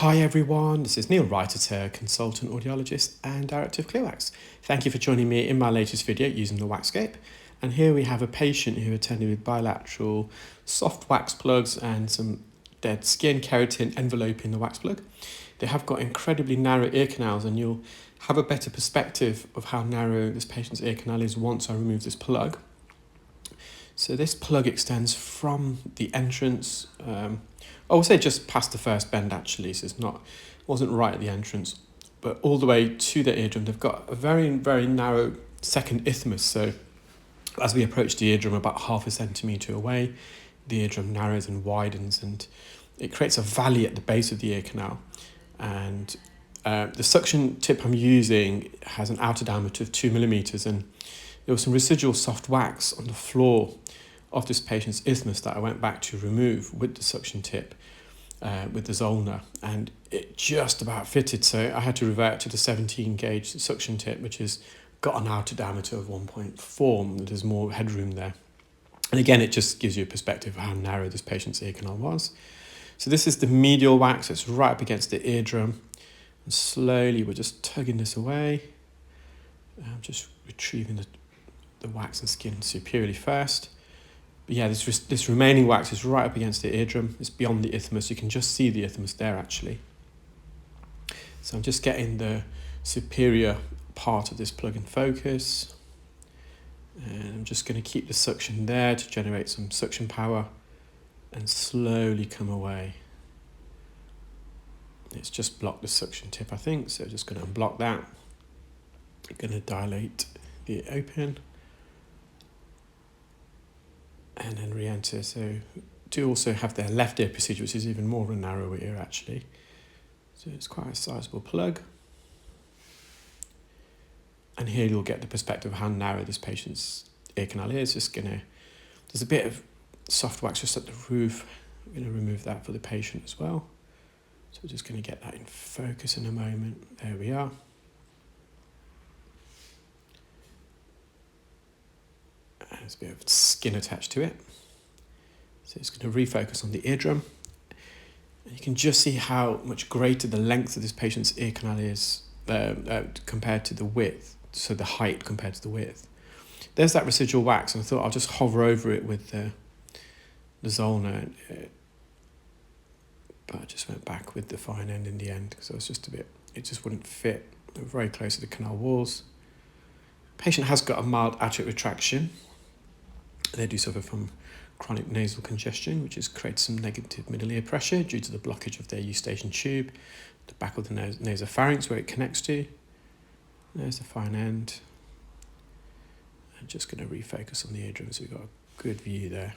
Hi everyone, this is Neel Raithatha, consultant audiologist and director of ClearWax. Thank you for joining me in my latest video using the WAXscope. And here we have a patient who attended with bilateral soft wax plugs and some dead skin keratin enveloping the wax plug. They have got incredibly narrow ear canals, and you'll have a better perspective of how narrow this patient's ear canal is once I remove this plug. So this plug extends from the entrance, I would say just past the first bend actually, so wasn't right at the entrance, but all the way to the eardrum. They've got a very, very narrow second isthmus, so as we approach the eardrum about 0.5 centimetre away, the eardrum narrows and widens, and it creates a valley at the base of the ear canal. And the suction tip I'm using has an outer diameter of 2 millimeters, and there was some residual soft wax on the floor of this patient's isthmus that I went back to remove with the suction tip, with the Zollner, and it just about fitted. So I had to revert to the 17 gauge suction tip, which has got an outer diameter of 1.4. There's more headroom there. And again, it just gives you a perspective of how narrow this patient's ear canal was. So this is the medial wax. It's right up against the eardrum. And slowly we're just tugging this away. I'm just retrieving the wax and skin superiorly first. But yeah, this remaining wax is right up against the eardrum. It's beyond the isthmus. You can just see the isthmus there actually. So I'm just getting the superior part of this plug in focus. And I'm just going to keep the suction there to generate some suction power and slowly come away. It's just blocked the suction tip, I think. So just going to unblock that. I'm going to dilate the open. And then re-enter. So do also have their left ear procedure, which is even more of a narrow ear actually. So it's quite a sizable plug. And here you'll get the perspective of how narrow this patient's ear canal is. There's a bit of soft wax just at the roof. I'm going to remove that for the patient as well. So we're just going to get that in focus in a moment. There we are. There's a bit of skin attached to it. So it's going to refocus on the eardrum. And you can just see how much greater the length of this patient's ear canal is compared to the width. So the height compared to the width. There's that residual wax, and I thought I'll just hover over it with the Zollner. But I just went back with the fine end in the end because it just wouldn't fit. They were very close to the canal walls. Patient has got a mild atrial retraction. They do suffer from chronic nasal congestion, which has created some negative middle ear pressure due to the blockage of their eustachian tube, the back of the nasopharynx where it connects to. There's the fine end. I'm just going to refocus on the eardrum so we've got a good view there.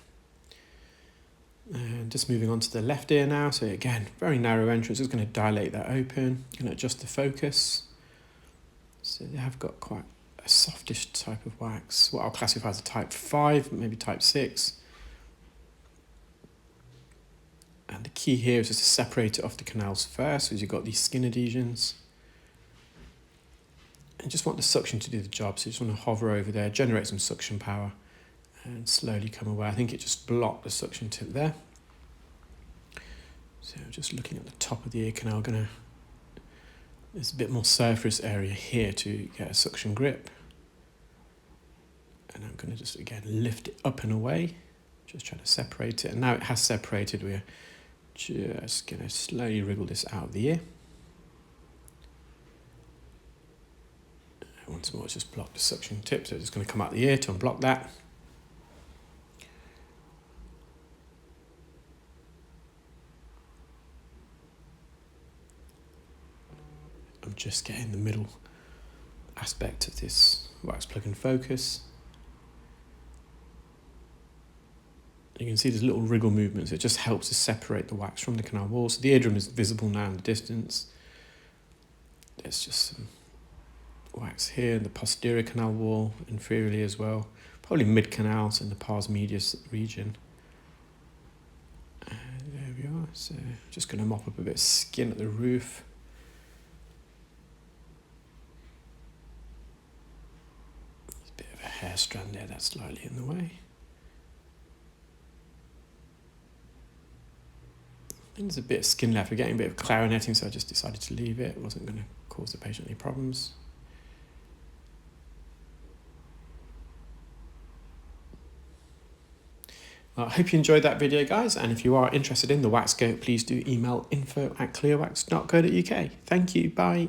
And just moving on to the left ear now. So again, very narrow entrance. Just going to dilate that open. Going to adjust the focus. So they have got quite a softish type of wax, what I'll classify as a type 5, maybe type 6. And the key here is just to separate it off the canals first, as you've got these skin adhesions. And just want the suction to do the job, so you just want to hover over there, generate some suction power, and slowly come away. I think it just blocked the suction tip there. So just looking at the top of the ear canal, there's a bit more surface area here to get a suction grip. And I'm going to just, again, lift it up and away. Just trying to separate it. And now it has separated. We're just going to slowly wriggle this out of the ear. And once more, it's just blocked the suction tip. So it's just going to come out the ear to unblock that. I'm just getting the middle aspect of this wax plug in focus. You can see there's little wriggle movements. It just helps to separate the wax from the canal wall. So the eardrum is visible now in the distance. There's just some wax here in the posterior canal wall, inferiorly as well. Probably mid-canal, so in the pars medius region. And there we are. So just going to mop up a bit of skin at the roof. There's a bit of a hair strand there that's slightly in the way. And there's a bit of skin left. We're getting a bit of clarinetting, so I just decided to leave it. It wasn't going to cause the patient any problems. Well, I hope you enjoyed that video, guys, and if you are interested in the WAXscope, please do email info@clearwax.co.uk. Thank you, bye.